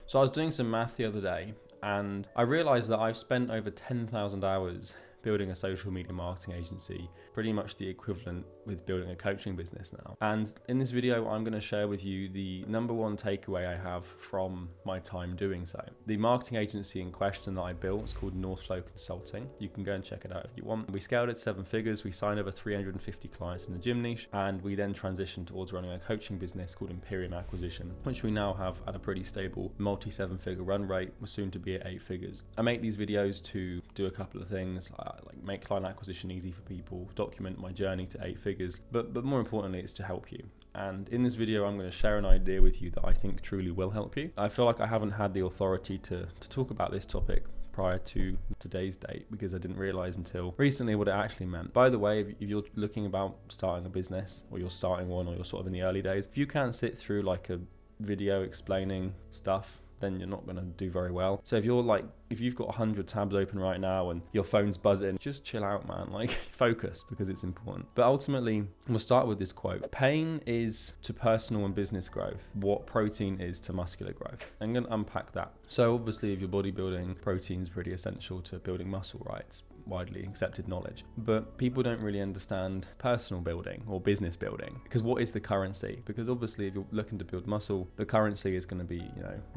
So I was doing some math the other day and I realized that I've spent over 10,000 hours building a social media marketing agency, pretty much the equivalent with building a coaching business now. And in this video, I'm going to share with you the number one takeaway I have from my time doing so. The marketing agency in question that I built is called NorthFlow Consulting. You can go and check it out if you want. We scaled it to 7 figures. We signed over 350 clients in the gym niche, and we then transitioned towards running a coaching business called Imperium Acquisition, which we now have at a pretty stable multi-7-figure run rate. We're soon to be at 8 figures. I make these videos to do a couple of things. Like make client acquisition easy for people, document my journey to 8 figures, but more importantly, it's to help you. And in this video, I'm going to share an idea with you that I think truly will help you. I feel like I haven't had the authority to talk about this topic prior to today's date because I didn't realize until recently what it actually meant. By the way, if you're looking about starting a business, or you're starting one, or you're sort of in the early days, if you can't sit through like a video explaining stuff, then you're not going to do very well. So if you've got 100 tabs open right now and your phone's buzzing, just chill out, man. Like, focus, because it's important. But ultimately, we'll start with this quote. Pain is to personal and business growth what protein is to muscular growth. I'm going to unpack that. So obviously, if you're bodybuilding, protein is pretty essential to building muscle, right? It's widely accepted knowledge. But people don't really understand personal building or business building, because what is the currency? Because obviously, if you're looking to build muscle, the currency is going to be,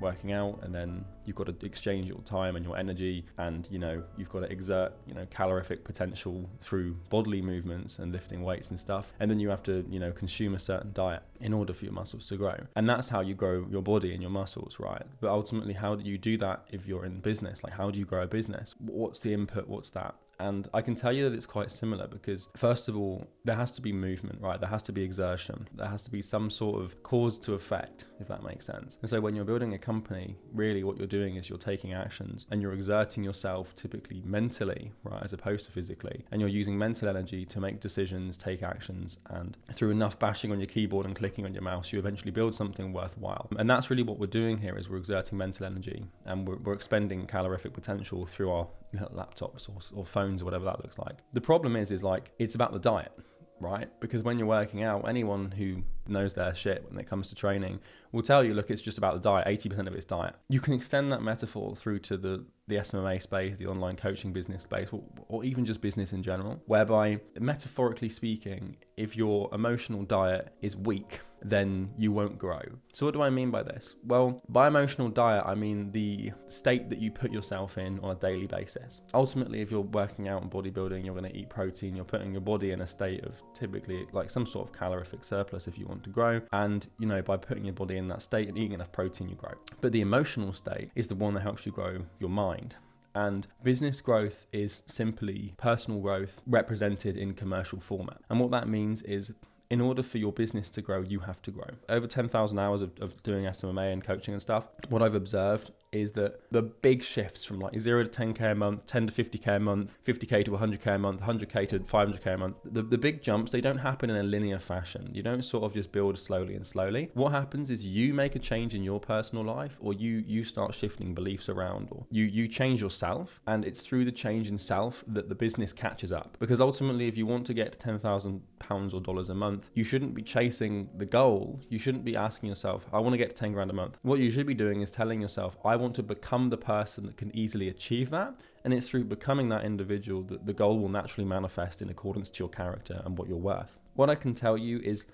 working out, and then you've got to exchange your time and your energy, and you've got to exert calorific potential through bodily movements and lifting weights and stuff, and then you have to consume a certain diet in order for your muscles to grow. And that's how you grow your body and your muscles, right? But ultimately, how do you do that if you're in business? Like, how do you grow a business? What's the input? What's that? And I can tell you that it's quite similar, because first of all, there has to be movement, right? There has to be exertion. There has to be some sort of cause to effect, if that makes sense. And so when you're building a company, really what you're doing is you're taking actions and you're exerting yourself, typically mentally, right, as opposed to physically. And you're using mental energy to make decisions, take actions, and through enough bashing on your keyboard and clicking on your mouse, you eventually build something worthwhile. And that's really what we're doing here, is we're exerting mental energy, and we're expending calorific potential through our laptops or phones or whatever that looks like. The problem is like, it's about the diet, right? Because when you're working out, anyone who knows their shit when it comes to training will tell you, look, it's just about the diet. 80% of it's diet. You can extend that metaphor through to the SMMA space, the online coaching business space, or even just business in general, whereby, metaphorically speaking, if your emotional diet is weak, then you won't grow. So what do I mean by this? Well, by emotional diet, I mean the state that you put yourself in on a daily basis. Ultimately, if you're working out and bodybuilding, you're going to eat protein. You're putting your body in a state of typically like some sort of calorific surplus if you want to grow. And, by putting your body in that state and eating enough protein, you grow. But the emotional state is the one that helps you grow your mind. And business growth is simply personal growth represented in commercial format. And what that means is, in order for your business to grow, you have to grow. Over 10,000 hours of doing SMMA and coaching and stuff, what I've observed is that the big shifts from like 0 to 10K a month, 10 to 50K a month, 50K to 100K a month, 100K to 500K a month, the big jumps, they don't happen in a linear fashion. You don't sort of just build slowly and slowly. What happens is you make a change in your personal life, or you start shifting beliefs around, or you change yourself, and it's through the change in self that the business catches up. Because ultimately, if you want to get to £10,000 or dollars a month, you shouldn't be chasing the goal. You shouldn't be asking yourself, I want to get to 10 grand a month. What you should be doing is telling yourself, I want to become the person that can easily achieve that. And it's through becoming that individual that the goal will naturally manifest in accordance to your character and what you're worth. What I can tell you is,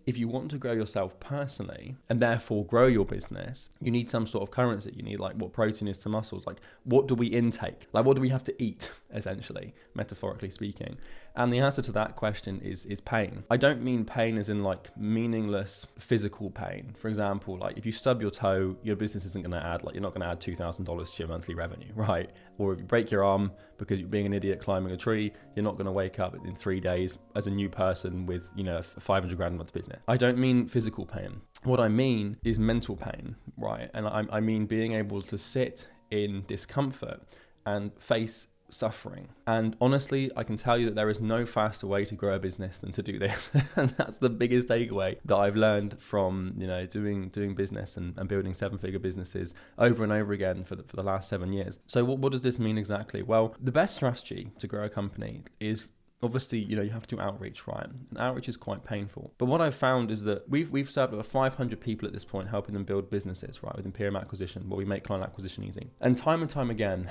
if you want to grow yourself personally and therefore grow your business, you need some sort of currency. You need like what protein is to muscles. Like, what do we intake? Like, what do we have to eat, essentially, metaphorically speaking? And the answer to that question is pain. I don't mean pain as in like meaningless physical pain. For example, like if you stub your toe, your business isn't going to add, like you're not going to add $2,000 to your monthly revenue, right? Or if you break your arm because you're being an idiot climbing a tree, you're not going to wake up in 3 days as a new person with, a 500 grand a month business. I don't mean physical pain. What I mean is mental pain, right? And I mean being able to sit in discomfort and face suffering. And honestly, I can tell you that there is no faster way to grow a business than to do this. And that's the biggest takeaway that I've learned from, doing business and building 7-figure businesses over and over again for the last 7 years. So what does this mean exactly? Well, the best strategy to grow a company is obviously, you have to do outreach, right? And outreach is quite painful. But what I've found is that we've served over 500 people at this point, helping them build businesses, right? With Imperium Acquisition, where we make client acquisition easy. And time again,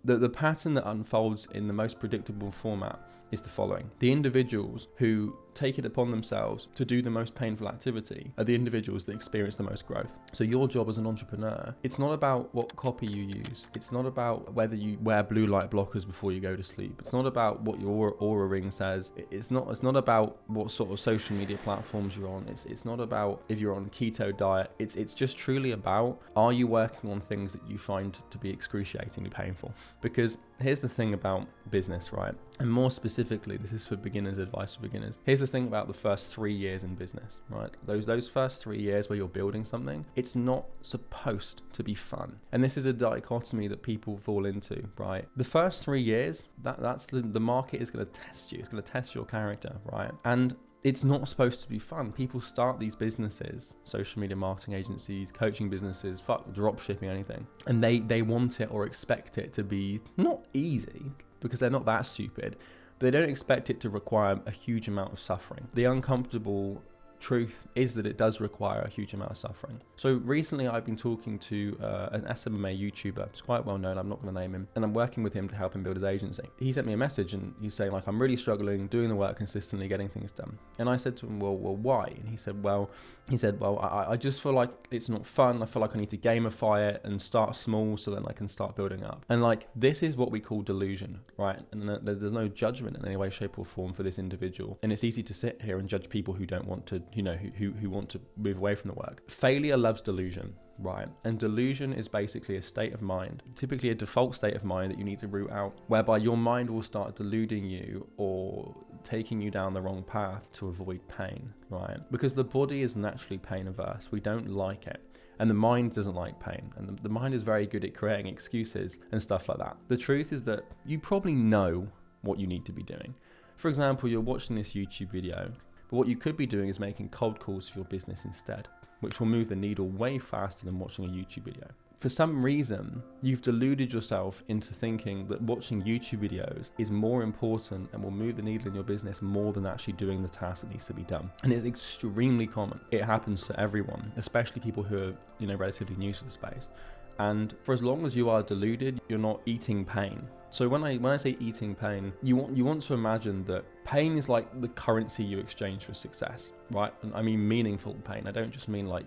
the pattern that unfolds in the most predictable format is the following. The individuals who take it upon themselves to do the most painful activity are the individuals that experience the most growth. So your job as an entrepreneur, it's not about what copy you use. It's not about whether you wear blue light blockers before you go to sleep. It's not about what your Aura ring says. It's not about what sort of social media platforms you're on. It's not about if you're on keto diet. It's just truly about, are you working on things that you find to be excruciatingly painful? Because here's the thing about business, right? And more specifically, this is for beginners, advice for beginners. Here's the thing about the first 3 years in business, right? Those first 3 years where you're building something, it's not supposed to be fun. And this is a dichotomy that people fall into, right? The first 3 years, that's the market is going to test you. It's going to test your character, right? And it's not supposed to be fun. People start these businesses, social media marketing agencies, coaching businesses, drop shipping, anything. And they want it or expect it to be not easy, because they're not that stupid, but they don't expect it to require a huge amount of suffering. The uncomfortable truth is that it does require a huge amount of suffering. So recently I've been talking to an SMMA YouTuber. He's quite well known, I'm not going to name him, and I'm working with him to help him build his agency. He sent me a message and he's saying, like, I'm really struggling doing the work consistently, getting things done. And I said to him, well, why? And he said, I just feel like it's not fun. I feel like I need to gamify it and start small so then I can start building up. And like, this is what we call delusion, right? And there's no judgment in any way, shape or form for this individual. And it's easy to sit here and judge people who don't want to, who want to move away from the work. Failure loves delusion, right? And delusion is basically a state of mind, typically a default state of mind that you need to root out, whereby your mind will start deluding you or taking you down the wrong path to avoid pain, right? Because the body is naturally pain averse. We don't like it. And the mind doesn't like pain. And the mind is very good at creating excuses and stuff like that. The truth is that you probably know what you need to be doing. For example, you're watching this YouTube video, but what you could be doing is making cold calls for your business instead, which will move the needle way faster than watching a YouTube video. For some reason, you've deluded yourself into thinking that watching YouTube videos is more important and will move the needle in your business more than actually doing the task that needs to be done. And it's extremely common. It happens to everyone, especially people who are, relatively new to the space. And for as long as you are deluded, you're not eating pain. So when I say eating pain, you want to imagine that pain is like the currency you exchange for success, right? And I mean meaningful pain. I don't just mean like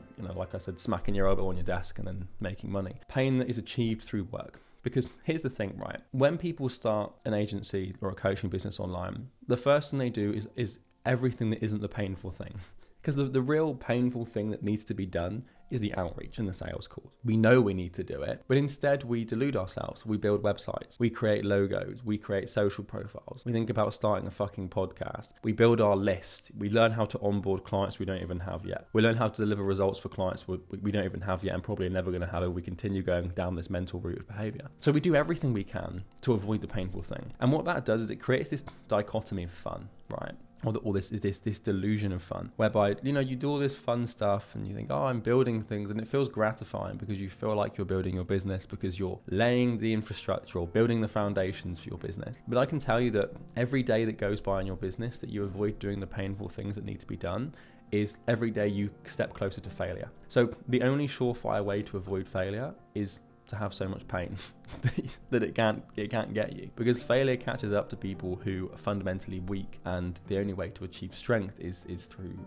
I said, smacking your elbow on your desk and then making money. Pain that is achieved through work. Because here's the thing, right? When people start an agency or a coaching business online, the first thing they do is everything that isn't the painful thing. Because the real painful thing that needs to be done is the outreach and the sales calls. We know we need to do it, but instead we delude ourselves. We build websites, we create logos, we create social profiles. We think about starting a fucking podcast. We build our list. We learn how to onboard clients we don't even have yet. We learn how to deliver results for clients we don't even have yet and probably are never going to have if we continue going down this mental route of behavior. So we do everything we can to avoid the painful thing. And what that does is it creates this dichotomy of fun, right? Or this delusion of fun, whereby, you do all this fun stuff and you think, oh, I'm building things, and it feels gratifying because you feel like you're building your business because you're laying the infrastructure or building the foundations for your business. But I can tell you that every day that goes by in your business that you avoid doing the painful things that need to be done is every day you step closer to failure. So the only surefire way to avoid failure is to have so much pain that it can't get you, because failure catches up to people who are fundamentally weak, and the only way to achieve strength is through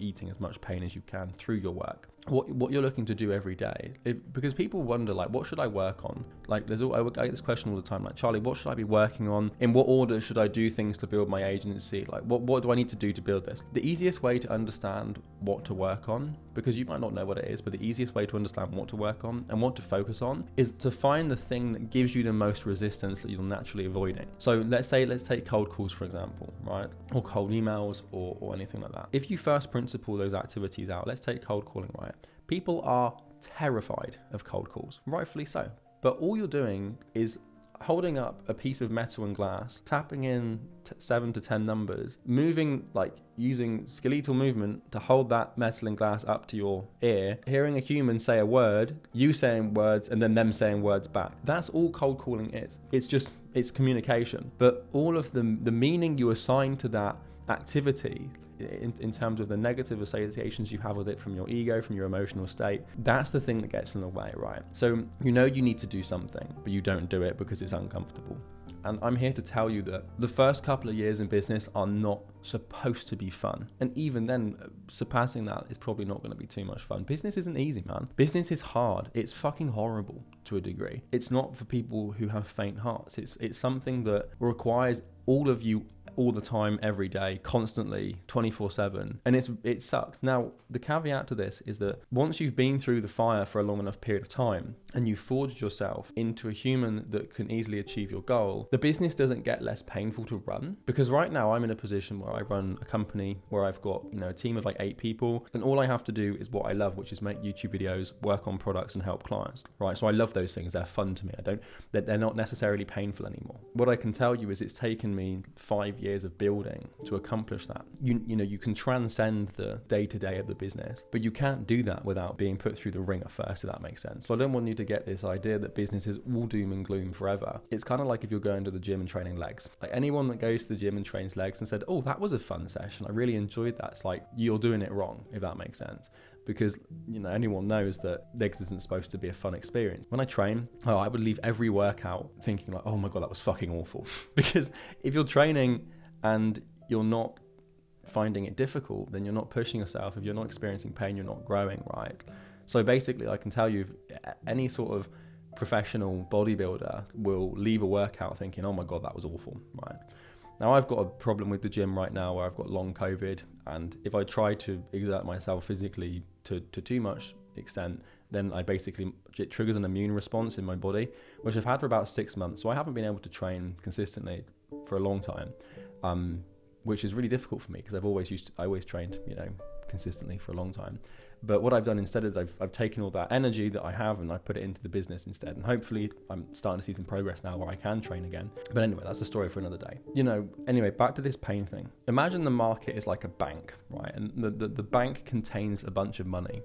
eating as much pain as you can through your work. What you're looking to do every day, because people wonder, like, what should I work on? Like, I get this question all the time, like, Charlie, what should I be working on? In what order should I do things to build my agency? Like, what do I need to do to build this? The easiest way to understand what to work on, because you might not know what it is, but the easiest way to understand what to work on and what to focus on is to find the thing that gives you the most resistance that you're naturally avoiding. So let's take cold calls, for example, right? Or cold emails or anything like that. If you first principle those activities out, let's take cold calling, right? People are terrified of cold calls, rightfully so. But all you're doing is holding up a piece of metal and glass, tapping in 7 to 10 numbers, moving, like using skeletal movement to hold that metal and glass up to your ear, hearing a human say a word, you saying words, and then them saying words back. That's all cold calling is. It's communication. But all of the meaning you assign to that activity, in terms of the negative associations you have with it from your ego, from your emotional state, that's the thing that gets in the way, right? So you know you need to do something, but you don't do it because it's uncomfortable. And I'm here to tell you that the first couple of years in business are not supposed to be fun. And even then, surpassing that is probably not going to be too much fun. Business isn't easy, man. Business is hard. It's fucking horrible to a degree. It's not for people who have faint hearts. It's something that requires all of you all the time, every day, constantly, 24/7, and it sucks. Now, the caveat to this is that once you've been through the fire for a long enough period of time and you've forged yourself into a human that can easily achieve your goal, the business doesn't get less painful to run. Because right now I'm in a position where I run a company where I've got, a team of like 8 people, and all I have to do is what I love, which is make YouTube videos, work on products, and help clients, right? So I love those things. They're fun to me. They're not necessarily painful anymore. What I can tell you is it's taken me 5 years of building to accomplish that. You can transcend the day-to-day of the business, but you can't do that without being put through the ringer first, if that makes sense. So I don't want you to get this idea that business is all doom and gloom forever. It's kind of like if you're going to the gym and training legs. Like anyone that goes to the gym and trains legs and said, oh, that was a fun session, I really enjoyed that, it's like you're doing it wrong, if that makes sense. Because anyone knows that legs isn't supposed to be a fun experience. When I train, I would leave every workout thinking like, oh my God, that was fucking awful. Because if you're training and you're not finding it difficult, then you're not pushing yourself. If you're not experiencing pain, you're not growing, right? So basically, I can tell you, any sort of professional bodybuilder will leave a workout thinking, oh my God, that was awful, right? Now, I've got a problem with the gym right now where I've got long COVID, and if I try to exert myself physically to too much extent, then it triggers an immune response in my body, which I've had for about 6 months. So I haven't been able to train consistently for a long time. Which is really difficult for me because I always trained, consistently for a long time. But what I've done instead is I've taken all that energy that I have and I put it into the business instead. And hopefully I'm starting to see some progress now where I can train again. But anyway, that's a story for another day. Anyway, back to this pain thing. Imagine the market is like a bank, right? And the bank contains a bunch of money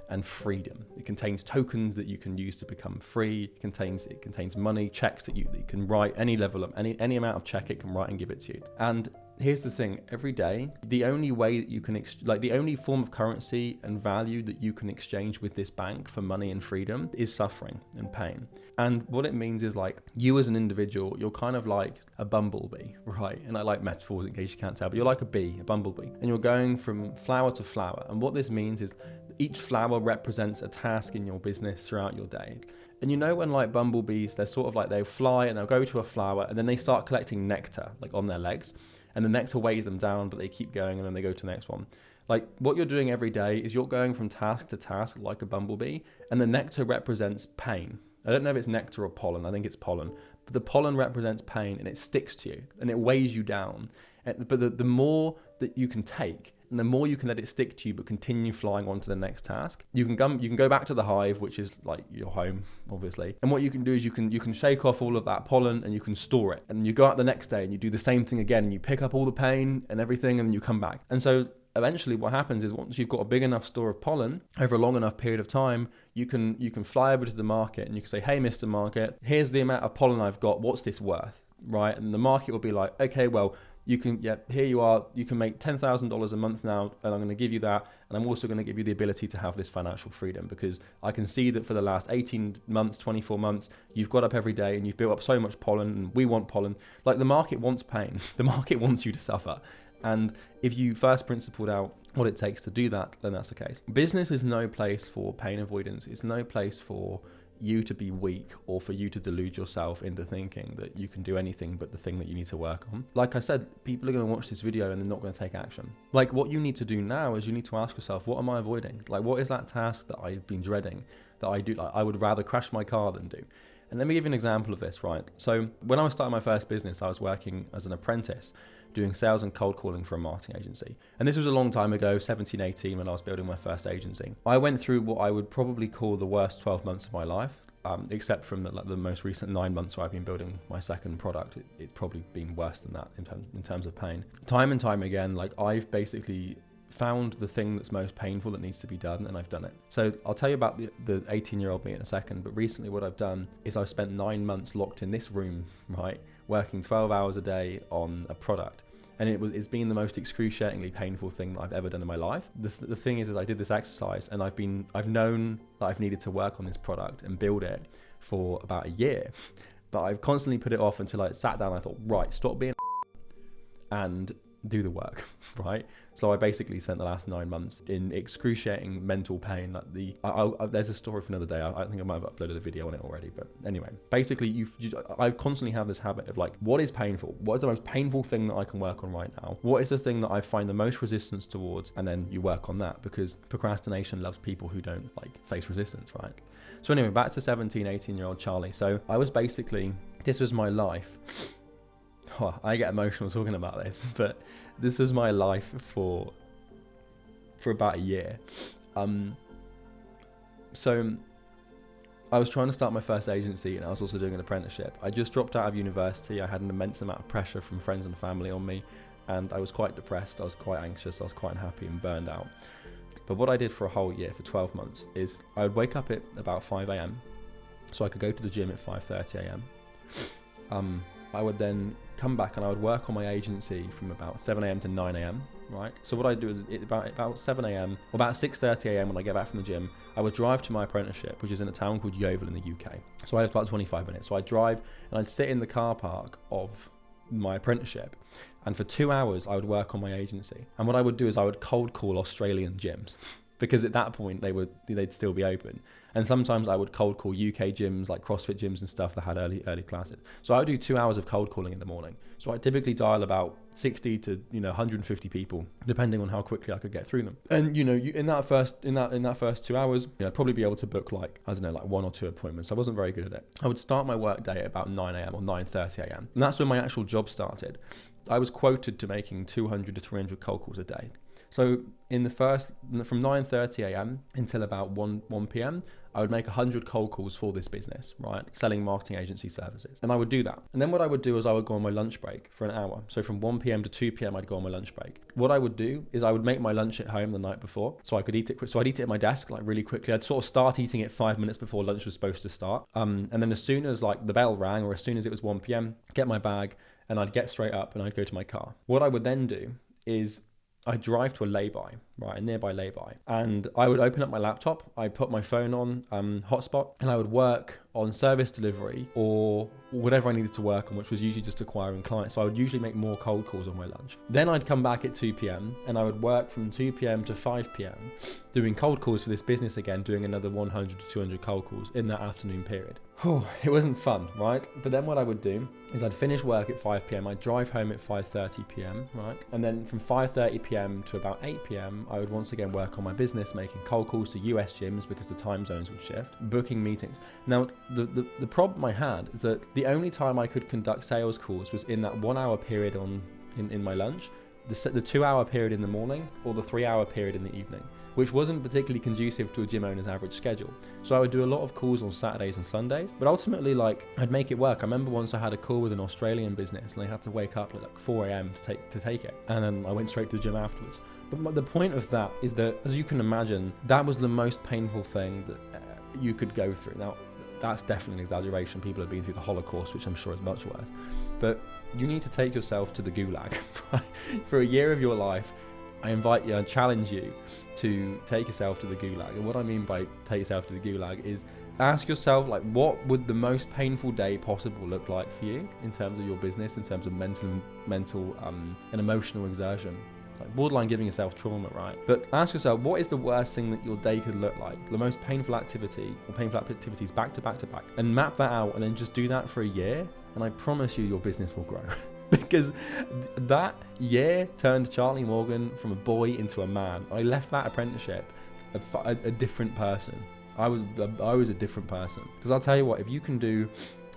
and freedom. It contains tokens that you can use to become free. It contains money, checks that you can write, any level of any amount of check it can write and give it to you. And here's the thing, every day, the only way that you can, the only form of currency and value that you can exchange with this bank for money and freedom is suffering and pain. And what it means is like you as an individual, you're kind of like a bumblebee, right? And I like metaphors in case you can't tell, but you're like a bee, a bumblebee, and you're going from flower to flower. And what this means is each flower represents a task in your business throughout your day. And when like bumblebees, they're sort of like they'll fly and they'll go to a flower and then they start collecting nectar like on their legs. And the nectar weighs them down, but they keep going and then they go to the next one. Like what you're doing every day is you're going from task to task like a bumblebee, and the nectar represents pain. I don't know if it's nectar or pollen, I think it's pollen. But the pollen represents pain and it sticks to you and it weighs you down. But the more that you can take, and the more you can let it stick to you but continue flying on to the next task, you can go back to the hive, which is like your home, obviously. And what you can do is you can shake off all of that pollen and you can store it. And you go out the next day and you do the same thing again and you pick up all the pain and everything and then you come back. And so eventually what happens is once you've got a big enough store of pollen over a long enough period of time, you can fly over to the market and you can say, hey, Mr. Market, here's the amount of pollen I've got. What's this worth? Right? And the market will be like, okay, well, here you are, you can make $10,000 a month now, and I'm going to give you that. And I'm also going to give you the ability to have this financial freedom because I can see that for the last 18 months, 24 months, you've got up every day and you've built up so much pollen, and we want pollen. Like the market wants pain. The market wants you to suffer. And if you first principled out what it takes to do that, then that's the case. Business is no place for pain avoidance. It's no place for you to be weak or for you to delude yourself into thinking that you can do anything but the thing that you need to work on. Like I said, people are going to watch this video and they're not going to take action. Like what you need to do now is you need to ask yourself, what am I avoiding? Like what is that task that I've been dreading that I do? Like I would rather crash my car than do. And let me give you an example of this, right? So when I was starting my first business, I was working as an apprentice doing sales and cold calling for a marketing agency. And this was a long time ago, 17, 18, when I was building my first agency. I went through what I would probably call the worst 12 months of my life. except from the most recent 9 months where I've been building my second product. It's probably been worse than that in terms of pain. Time and time again, like I've basically found the thing that's most painful that needs to be done, and I've done it. So I'll tell you about the 18-year-old me in a second, but recently what I've done is I've spent 9 months locked in this room, right, working 12 hours a day on a product. And it's been the most excruciatingly painful thing that I've ever done in my life. The thing is I did this exercise, and I've known that I've needed to work on this product and build it for about a year, but I've constantly put it off until I sat down and I thought, right, stop being and do the work, right? So I basically spent the last 9 months in excruciating mental pain. Like there's a story for another day. I think I might have uploaded a video on it already, but anyway, basically I constantly have this habit of like, what is painful? What is the most painful thing that I can work on right now? What is the thing that I find the most resistance towards? And then you work on that, because procrastination loves people who don't like face resistance, right? So anyway, back to 17, 18-year-old Charlie. So this was my life. Oh, I get emotional talking about this, but this was my life for about a year. So I was trying to start my first agency, and I was also doing an apprenticeship. I just dropped out of university. I had an immense amount of pressure from friends and family on me, and I was quite depressed. I was quite anxious. I was quite unhappy and burned out. But what I did for a whole year, for 12 months, is I would wake up at about 5 a.m. so I could go to the gym at 5:30 a.m. I would then come back and I would work on my agency from about 7 a.m. to 9 a.m. right? So what I do is about 7 a.m. or about 6:30 a.m. when I get back from the gym, I would drive to my apprenticeship, which is in a town called Yeovil in the UK. So I had about 25 minutes. So I'd drive and I'd sit in the car park of my apprenticeship, and for 2 hours I would work on my agency. And what I would do is I would cold call Australian gyms because at that point they'd still be open. And sometimes I would cold call UK gyms, like CrossFit gyms and stuff that had early classes. So I would do 2 hours of cold calling in the morning. So I typically dial about 60 to 150 people, depending on how quickly I could get through them. And in that first 2 hours, I'd probably be able to book like 1 or 2 appointments. I wasn't very good at it. I would start my work day at about 9 a.m. or 9:30 a.m. And that's when my actual job started. I was quoted to making 200 to 300 cold calls a day. So from 9:30 a.m. until about 1 p.m, I would make 100 cold calls for this business, right? Selling marketing agency services. And I would do that. And then what I would do is I would go on my lunch break for an hour. So from 1 p.m. to 2 p.m, I'd go on my lunch break. What I would do is I would make my lunch at home the night before, so I could eat it quick. So I'd eat it at my desk like really quickly. I'd sort of start eating it 5 minutes before lunch was supposed to start. And then as soon as like the bell rang, or as soon as it was 1 p.m, get my bag and I'd get straight up and I'd go to my car. What I would then do is I'd drive to a lay-by, right, a nearby lay-by, and I would open up my laptop, I'd put my phone on hotspot, and I would work on service delivery or whatever I needed to work on, which was usually just acquiring clients. So I would usually make more cold calls on my lunch. Then I'd come back at 2 p.m. and I would work from 2 p.m. to 5 p.m. doing cold calls for this business again, doing another 100 to 200 cold calls in that afternoon period. It wasn't fun, right? But then what I would do is I'd finish work at 5 p.m. I'd drive home at 5:30 p.m, right? And then from 5:30 p.m. to about 8 p.m, I would once again work on my business, making cold calls to US gyms because the time zones would shift, booking meetings. Now, the problem I had is that the only time I could conduct sales calls was in that 1 hour period in my lunch, the 2 hour period in the morning, or the 3 hour period in the evening, which wasn't particularly conducive to a gym owner's average schedule. So I would do a lot of calls on Saturdays and Sundays, but ultimately I'd make it work. I remember once I had a call with an Australian business and I had to wake up at like 4 a.m. to take it. And then I went straight to the gym afterwards. But the point of that is that, as you can imagine, that was the most painful thing that you could go through. Now, that's definitely an exaggeration. People have been through the Holocaust, which I'm sure is much worse. But you need to take yourself to the gulag. For a year of your life, I invite you, I challenge you to take yourself to the gulag. And what I mean by take yourself to the gulag is ask yourself, like, what would the most painful day possible look like for you in terms of your business, in terms of mental and emotional exertion? Like borderline giving yourself trauma, right? But ask yourself, what is the worst thing that your day could look like? The most painful activity or painful activities back to back to back, and map that out, and then just do that for a year. And I promise you, your business will grow. Because that year turned Charlie Morgan from a boy into a man. I left that apprenticeship a different person. I was a different person. Because I'll tell you what, if you can do,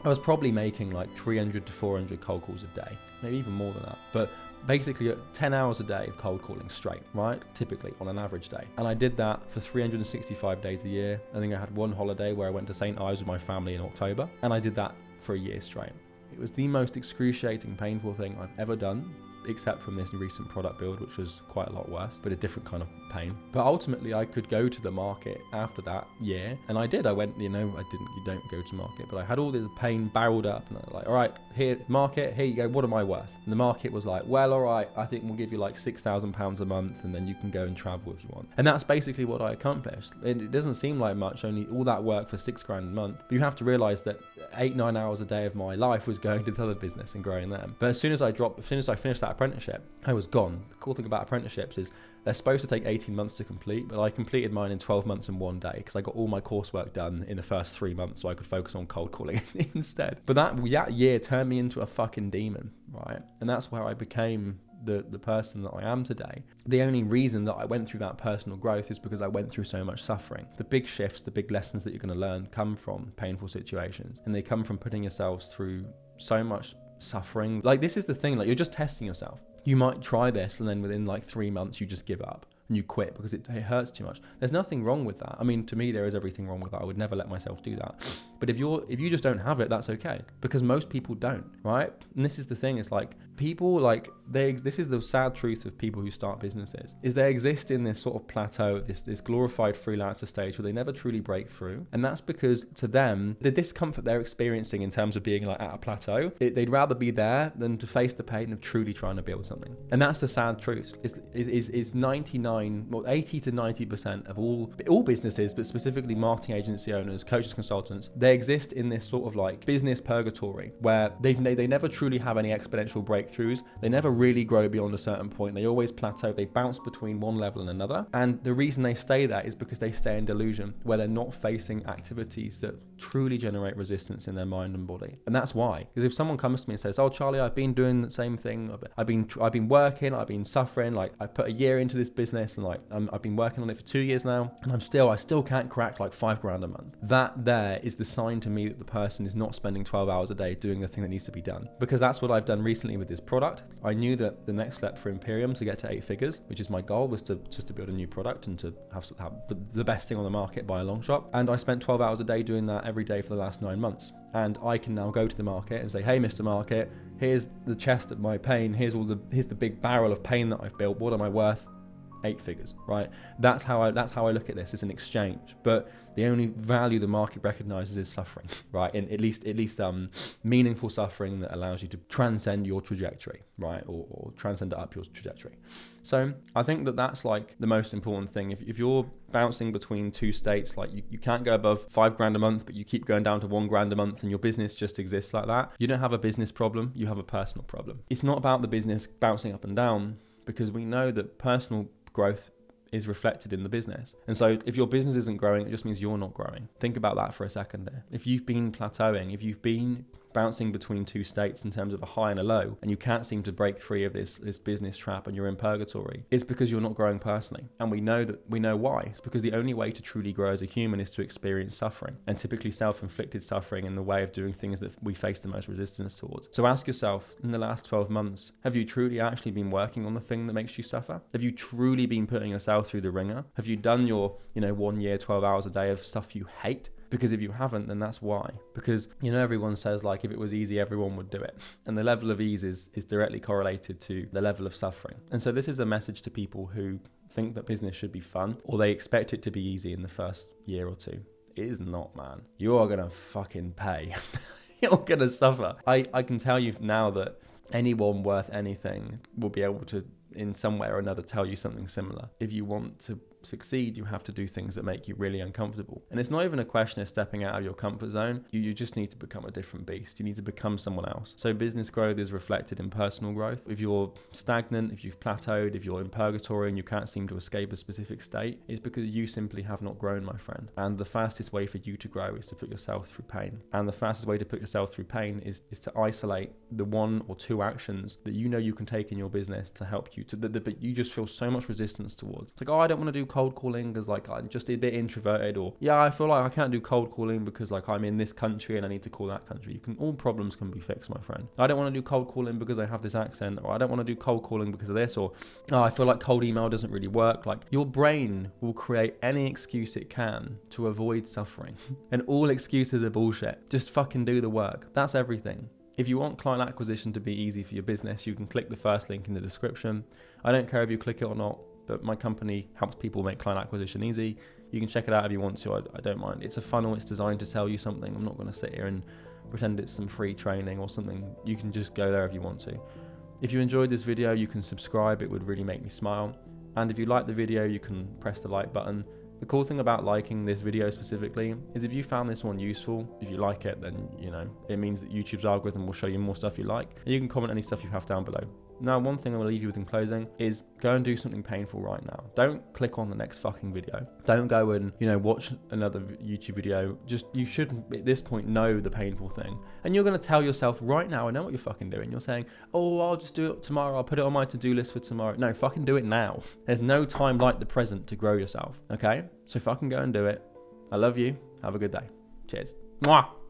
I was probably making like 300 to 400 cold calls a day, maybe even more than that. But basically 10 hours a day of cold calling straight, right? Typically on an average day. And I did that for 365 days a year. I think I had one holiday where I went to St. Ives with my family in October, and I did that for a year straight. It was the most excruciating, painful thing I've ever done, except from this recent product build, which was quite a lot worse, but a different kind of pain. But ultimately I could go to the market after that year, and I did. I went, you don't go to market, but I had all this pain barreled up, and I was like, all right, here, market, here you go, what am I worth? And the market was like, well, all right, I think we'll give you like £6,000 a month, and then you can go and travel if you want. And that's basically what I accomplished. And it doesn't seem like much, only all that work for £6,000 a month, but you have to realize that 8-9 hours a day of my life was going to this other business and growing them. But as soon as I finished that apprenticeship, I was gone. The cool thing about apprenticeships is they're supposed to take 18 months to complete, but I completed mine in 12 months and 1 day because I got all my coursework done in the first 3 months so I could focus on cold calling instead. But that year turned me into a fucking demon, right? And that's where I became the person that I am today. The only reason that I went through that personal growth is because I went through so much suffering. The big shifts, the big lessons that you're going to learn come from painful situations, and they come from putting yourselves through so much suffering. Like, this is the thing, like, you're just testing yourself. You might try this and then within like 3 months you just give up and you quit because it hurts too much. There's nothing wrong with that. I mean, to me there is everything wrong with that. I would never let myself do that. But if you just don't have it, that's okay, because most people don't, right? And this is the thing, it's like people, like, this is the sad truth of people who start businesses, is they exist in this sort of plateau, this glorified freelancer stage where they never truly break through. And that's because to them, the discomfort they're experiencing in terms of being like at a plateau, they'd rather be there than to face the pain of truly trying to build something. And that's the sad truth, is 80 to 90% of all businesses, but specifically marketing agency owners, coaches, consultants, they exist in this sort of like business purgatory where they never truly have any exponential breakthroughs. They never really grow beyond a certain point. They always plateau. They bounce between one level and another. And the reason they stay there is because they stay in delusion, where they're not facing activities that truly generate resistance in their mind and body. And that's why. Because if someone comes to me and says, oh, Charlie, I've been doing the same thing. I've been working, I've been suffering. Like, I put a year into this business and like I've been working on it for 2 years now, and I still can't crack like £5,000 a month. That there is the sign to me that the person is not spending 12 hours a day doing the thing that needs to be done. Because that's what I've done recently with this product. I knew that the next step for Imperium to get to 8 figures, which is my goal, was to build a new product and to have the best thing on the market by a long shot. And I spent 12 hours a day doing that every day for the last 9 months. And I can now go to the market and say, hey, Mr. Market, here's the chest of my pain. Here's the big barrel of pain that I've built. What am I worth? 8 figures, right? That's how I look at this. It's an exchange, but the only value the market recognizes is suffering, right? And at least meaningful suffering that allows you to transcend your trajectory, right? Or transcend up your trajectory. So I think that that's like the most important thing. If you're bouncing between 2 states, like you can't go above £5,000 a month, but you keep going down to £1,000 a month and your business just exists like that, you don't have a business problem, you have a personal problem. It's not about the business bouncing up and down, because we know that personal growth is reflected in the business. And so if your business isn't growing, it just means you're not growing. Think about that for a second there. If you've been plateauing, if you've been bouncing between 2 states in terms of a high and a low, and you can't seem to break free of this business trap and you're in purgatory, it's because you're not growing personally. And we know why. It's because the only way to truly grow as a human is to experience suffering, and typically self-inflicted suffering in the way of doing things that we face the most resistance towards. So ask yourself, in the last 12 months, have you truly actually been working on the thing that makes you suffer? Have you truly been putting yourself through the ringer? Have you done your 1 year, 12 hours a day of stuff you hate? Because if you haven't, then that's why. Because, everyone says, like, if it was easy, everyone would do it. And the level of ease is directly correlated to the level of suffering. And so this is a message to people who think that business should be fun, or they expect it to be easy in the first year or 2. It is not, man. You are going to fucking pay. You're going to suffer. I can tell you now that anyone worth anything will be able to, in some way or another, tell you something similar. If you want to succeed, you have to do things that make you really uncomfortable. And it's not even a question of stepping out of your comfort zone. You just need to become a different beast. You need to become someone else. So business growth is reflected in personal growth. If you're stagnant, if you've plateaued, if you're in purgatory and you can't seem to escape a specific state, it's because you simply have not grown, my friend. And the fastest way for you to grow is to put yourself through pain. And the fastest way to put yourself through pain is to isolate the 1 or 2 actions that you can take in your business to help you, but you just feel so much resistance towards. It's like, oh, I don't want to do cold calling because like I'm just a bit introverted, or yeah, I feel like I can't do cold calling because like I'm in this country and I need to call that country. All problems can be fixed, my friend. I don't want to do cold calling because I have this accent, or I don't want to do cold calling because of this, or oh, I feel like cold email doesn't really work. Like your brain will create any excuse it can to avoid suffering. And all excuses are bullshit. Just fucking do the work. That's everything. If you want client acquisition to be easy for your business, you can click the first link in the description. I don't care if you click it or not, but my company helps people make client acquisition easy. You can check it out if you want to. I don't mind. It's a funnel. It's designed to sell you something. I'm not going to sit here and pretend it's some free training or something. You can just go there if you want to. If you enjoyed this video, you can subscribe. It would really make me smile. And if you like the video, you can press the like button. The cool thing about liking this video specifically is if you found this one useful, if you like it, then, you know, it means that YouTube's algorithm will show you more stuff you like. And you can comment any stuff you have down below. Now, one thing I will leave you with in closing is go and do something painful right now. Don't click on the next fucking video. Don't go and, you know, watch another YouTube video. Just, you should at this point know the painful thing. And you're going to tell yourself right now, I know what you're fucking doing. You're saying, oh, I'll just do it tomorrow. I'll put it on my to-do list for tomorrow. No, fucking do it now. There's no time like the present to grow yourself. Okay? So fucking go and do it. I love you. Have a good day. Cheers. Mwah!